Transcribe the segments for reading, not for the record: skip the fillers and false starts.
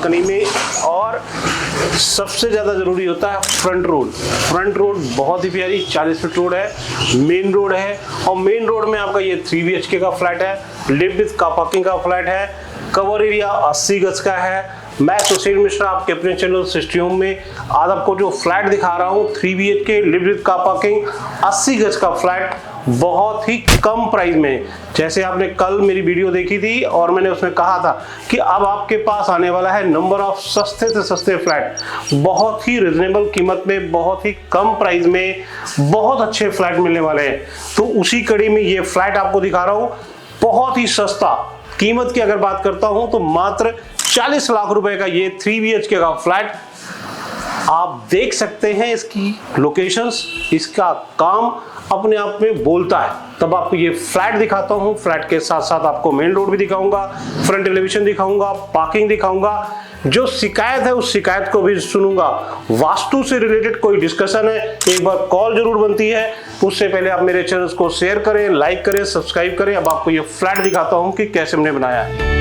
Balcony में। और सबसे ज़्यादा ज़रूरी होता है फ्रंट रोड। फ्रंट रोड बहुत ही प्यारी 40 फीट रोड है, मेन रोड है, और मेन रोड में आपका ये 3 BHK का फ्लैट है, लिव विद कार पार्किंग का फ्लैट है, कवर एरिया 80 गज का है। मैं सुशील मिश्रा आपके अपने चैनल सिटी होम में आज आपको जो फ्लैट दिखा रहा हूँ 3 BHK live with car parking 80 गज का फ्लैट बहुत ही कम प्राइस में। जैसे आपने कल मेरी वीडियो देखी थी और मैंने उसमें कहा था कि अब आपके पास आने वाला है नंबर ऑफ सस्ते से सस्ते फ्लैट, बहुत ही रिजनेबल कीमत में, बहुत ही कम प्राइस में बहुत अच्छे फ्लैट मिलने वाले हैं। तो उसी कड़ी में ये फ्लैट आपको दिखा रहा हूँ, बहुत ही सस्ता। कीमत की अगर बात करता हूं तो मात्र 40 लाख रुपए का ये 3 BHK का फ्लैट आप देख सकते हैं। इसकी लोकेशंस, इसका काम अपने आप में बोलता है। तब आपको ये फ्लैट दिखाता हूं, फ्लैट के साथ साथ आपको मेन रोड भी दिखाऊंगा, फ्रंट एलिवेशन दिखाऊंगा, पार्किंग दिखाऊंगा। जो शिकायत है उस शिकायत को भी सुनूंगा। वास्तु से रिलेटेड कोई डिस्कशन है, एक बार कॉल जरूर बनती है। उससे पहले आप मेरे चैनल को शेयर करें, लाइक करें, सब्सक्राइब करें। अब आपको ये फ्लैट दिखाता हूं कि कैसे हमने बनाया है।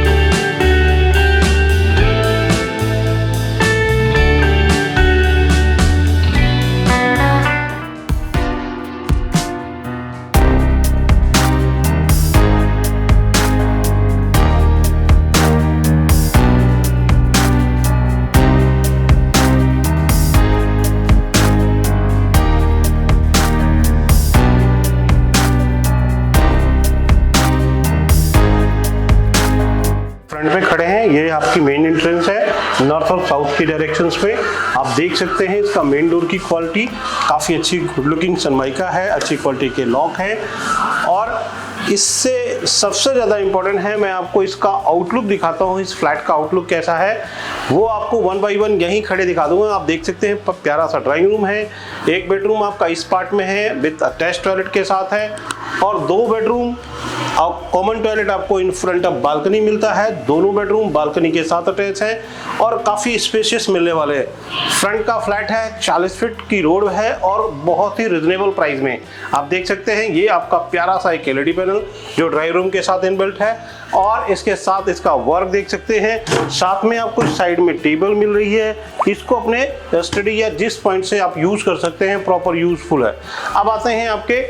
फ्रंट में खड़े हैं, ये आपकी मेन एंट्रेंस है नॉर्थ और साउथ की डायरेक्शंस पे। आप देख सकते हैं इसका मेन डोर की क्वालिटी काफ़ी अच्छी, गुड लुकिंग सनमाइका है, अच्छी क्वालिटी के लॉक है। और इससे सबसे ज़्यादा इम्पोर्टेंट है, मैं आपको इसका आउटलुक दिखाता हूँ। इस फ्लैट का आउटलुक कैसा है वो आपको 1 बाय 1 यहीं खड़े दिखा दूंगा। आप देख सकते हैं प्यारा सा ड्राइंग रूम है, एक बेडरूम आपका इस पार्ट में है विद अटैच टॉयलेट के साथ है, और 2 बेडरूम और कॉमन टॉयलेट आपको इन फ्रंट ऑफ बालकनी मिलता है। दोनों बेडरूम बालकनी के साथ अटैच है और काफ़ी स्पेशियस मिलने वाले हैं। फ्रंट का फ्लैट है, 40 फीट की रोड है और बहुत ही रिजनेबल प्राइस में। आप देख सकते हैं ये आपका प्यारा सा एक LED पैनल जो ड्राइंग रूम के साथ इनबिल्ट है, और इसके साथ इसका वर्क देख सकते हैं। साथ में आपको साइड में टेबल मिल रही है, इसको अपने स्टडी या जिस पॉइंट से आप यूज कर सकते हैं, प्रॉपर यूजफुल है। अब आते हैं आपके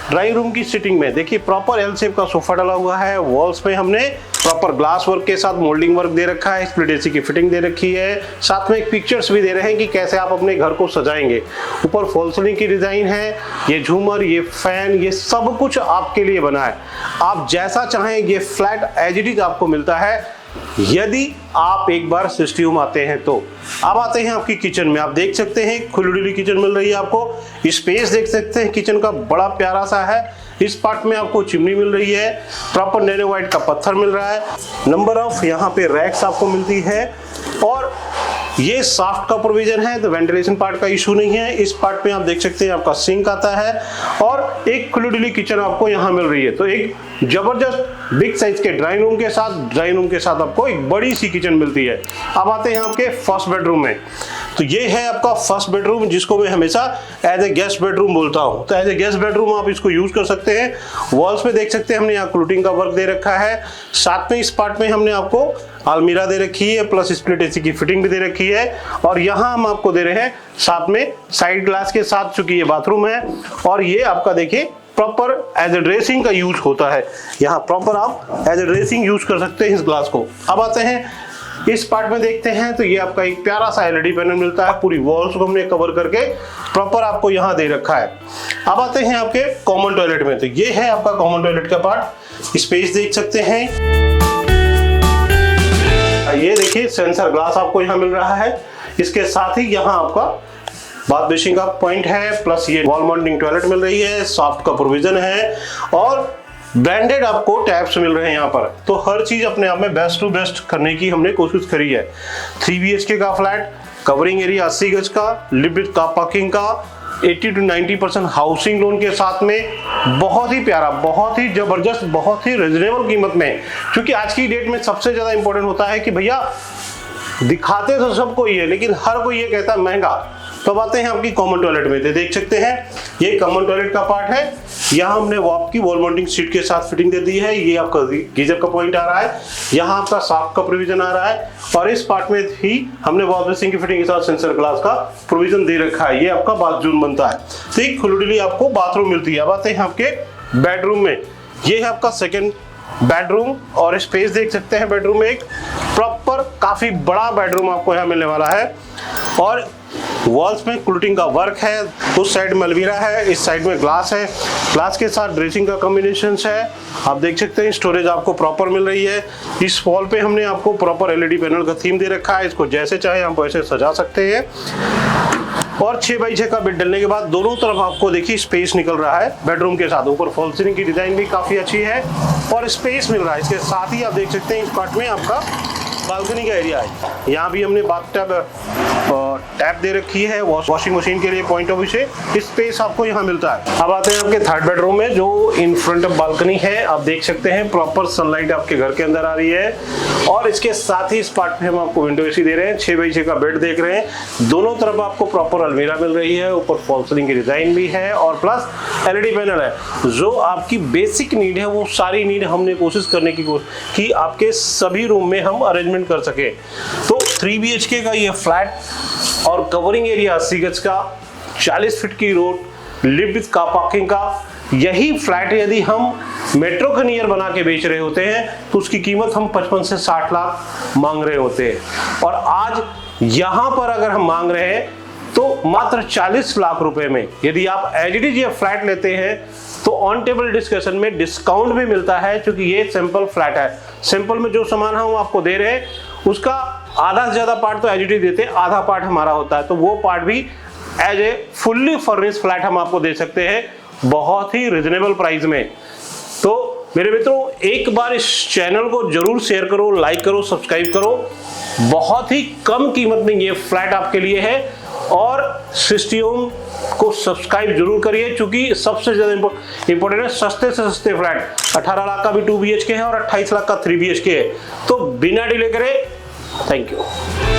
ड्राइंग रूम की सिटिंग में। देखिए प्रॉपर L शेप का सोफा डाला हुआ है, वॉल्स में हमने प्रॉपर ग्लास वर्क के साथ मोल्डिंग वर्क दे रखा है, स्प्लिट AC की फिटिंग दे रखी है। साथ में एक पिक्चर्स भी दे रहे हैं कि कैसे आप अपने घर को सजाएंगे। ऊपर फॉल सीलिंग की डिजाइन है, ये झूमर, ये फैन, ये सब कुछ आपके लिए बना है। आप जैसा चाहें ये फ्लैट एज इट इज आपको मिलता है यदि आप एक बार सिटी होम आते हैं तो। अब आते हैं आपकी किचन में। आप देख सकते हैं खुली किचन मिल रही है आपको। स्पेस देख सकते हैं किचन का, बड़ा प्यारा सा है। इस पार्ट में आपको चिमनी मिल रही है, प्रॉपर नैनो वाइट का पत्थर मिल रहा है। नंबर ऑफ यहाँ पे रैक्स आपको मिलती है, और ये सॉफ्ट का प्रोविजन है, तो वेंटिलेशन पार्ट का इशू नहीं है। इस पार्ट में आप देख सकते हैं आपका सिंक आता है, और एक खुली किचन आपको यहाँ मिल रही है। तो एक जबरदस्त बिग साइज के ड्राइंग रूम के साथ आपको एक बड़ी सी किचन मिलती है। अब आते हैं आपके फर्स्ट बेडरूम में। तो ये है आपका फर्स्ट बेडरूम, जिसको मैं हमेशा एज ए गेस्ट बेडरूम बोलता हूँ। तो एज ए गेस्ट बेडरूम आप इसको यूज कर सकते हैं। वॉल्स पे देख सकते हैं हमने यहाँ क्लूटिंग का वर्क दे रखा है। साथ में इस पार्ट में हमने आपको अलमीरा दे रखी है, प्लस स्प्लिट AC की फिटिंग भी दे रखी है। और यहाँ हम आपको दे रहे हैं साथ में साइड ग्लास के साथ, चूंकि ये बाथरूम है, और ये आपका देखिए प्रॉपर एज ए ड्रेसिंग का यूज होता है। यहाँ प्रॉपर आप एज ए ड्रेसिंग यूज कर सकते हैं इस ग्लास को। अब आते हैं इस पार्ट में देखते हैं, तो ये आपका एक प्यारा सा LED पैनल मिलता है। पूरी वॉल्स को हमने कवर करके प्रॉपर आपको यहाँ दे रखा है। अब आते हैं आपके कॉमन टॉयलेट में। तो ये है आपका कॉमन टॉयलेट का पार्ट। स्पेस देख सकते हैं, ये देखिए सेंसर ग्लास आपको यहाँ मिल रहा है। इसके साथ ही यहाँ आपका बाथ बेसिन का पॉइंट है, प्लस ये वॉल माउंटिंग टॉयलेट मिल रही है, सॉफ्ट का प्रोविजन है, और ब्रांडेड आपको टैप्स मिल रहे हैं यहाँ पर। तो हर चीज अपने आप में बेस्ट टू बेस्ट करने की हमने कोशिश करी है। 3 BHK का फ्लैट, कवरिंग एरिया 80 गज का, लिव विद कार पार्किंग का, 80 to 90% हाउसिंग लोन के साथ में, बहुत ही प्यारा, बहुत ही जबरदस्त, बहुत ही रिजनेबल कीमत में। क्योंकि आज की डेट में सबसे ज्यादा इंपॉर्टेंट होता है कि भैया दिखाते तो सबको ही है, लेकिन हर कोई ये कहता है महंगा। तो अब आते हैं आपकी कॉमन टॉयलेट में। देख सकते हैं ये कॉमन टॉयलेट का पार्ट है। यहाँ हमने वॉप की वॉल माउंटिंग सीट के साथ फिटिंग दे दी है। ये आपका गीजर का पॉइंट आ रहा है, यहाँ आपका साफ का प्रोविजन आ रहा है, और इस पार्ट में ही हमने वॉश बेसिन की फिटिंग के साथ सेंसर ग्लास का प्रोविजन दे रखा है। ये आपका बाथरूम बनता है, तो एक खुली आपको बाथरूम मिलती है। अब आते हैं आपके बेडरूम में। ये है आपका सेकेंड बेडरूम, और स्पेस देख सकते हैं बेडरूम में एक प्रॉपर काफी बड़ा बेडरूम आपको यहाँ मिलने वाला है, और वॉल्स में क्लूटिंग का वर्क है। उस साइड में अलमीरा है, इस साइड में ग्लास है, ग्लास के साथ ड्रेसिंग का कॉम्बिनेशन है। आप देख सकते हैं स्टोरेज आपको प्रॉपर मिल रही है। इस वॉल पे हमने आपको प्रॉपर एलईडी पैनल का थीम दे रखा है, इसको जैसे चाहे आप वैसे सजा सकते हैं। और 6x6 का बेड डलने के बाद दोनों तरफ आपको देखिए स्पेस निकल रहा है बेडरूम के साथ। ऊपर फॉल सीलिंग की डिजाइन भी काफी अच्छी है और स्पेस मिल रहा है। इसके साथ ही आप देख सकते हैं इस पार्ट में आपका बालकनी का एरिया है। यहाँ भी हमने बाथटब टैप दे रखी है वॉशिंग मशीन के लिए पॉइंट ऑफ व्यू से स्पेस आपको यहाँ मिलता है। अब आते हैं आपके थर्ड बेडरूम में, जो इन फ्रंट ऑफ बालकनी है। आप देख सकते हैं प्रॉपर सनलाइट आपके घर के अंदर आ रही है, और इसके साथ ही इस पार्ट में हम आपको विंडो एसी दे रहे हैं। 6x6 का बेड देख रहे हैं, दोनों तरफ आपको प्रॉपर अलमीरा मिल रही है, ऊपर फॉल सीलिंग की डिजाइन भी है, और प्लस एलईडी पैनल है। जो आपकी बेसिक नीड है वो सारी नीड हमने कोशिश करने की कि आपके सभी रूम में हम अरेंजमेंट कर सके। तो 3BHK का ये फ्लैट और कवरिंग एरिया 80 गज का, 40 फीट की road, lift with car parking का, यही फ्लैट यदि हम मेट्रो के नियर बना के बेच रहे होते हैं तो उसकी कीमत हम 55 से 60 लाख मांग रहे होते हैं। और आज यहां पर अगर हम मांग रहे हैं तो मात्र 40 लाख रुपए में यदि आप एज इट इज ये फ्लैट लेते हैं तो ऑन टेबल डिस्कशन में डिस्काउंट भी मिलता है, क्योंकि ये सिंपल फ्लैट है। सिंपल में जो सामान हम आपको दे रहे हैं उसका आधा से ज्यादा पार्ट तो एज इट इज देते हैं, आधा पार्ट हमारा होता है, तो वो पार्ट भी as a fully furnished flat हम आपको दे सकते हैं बहुत ही रिजनेबल प्राइस में। तो मेरे मित्रों, एक बार इस चैनल को जरूर शेयर करो, लाइक करो, सब्सक्राइब करो। बहुत ही कम कीमत में ये फ्लैट आपके लिए है, और सिस्टियोम को सब्सक्राइब जरूर करिए, क्योंकि सबसे ज्यादा इंपॉर्टेंट है सस्ते से सस्ते फ्लैट। 18 लाख का भी 2BHK है और 28 लाख का 3BHK है। तो बिना डिले करे, थैंक यू।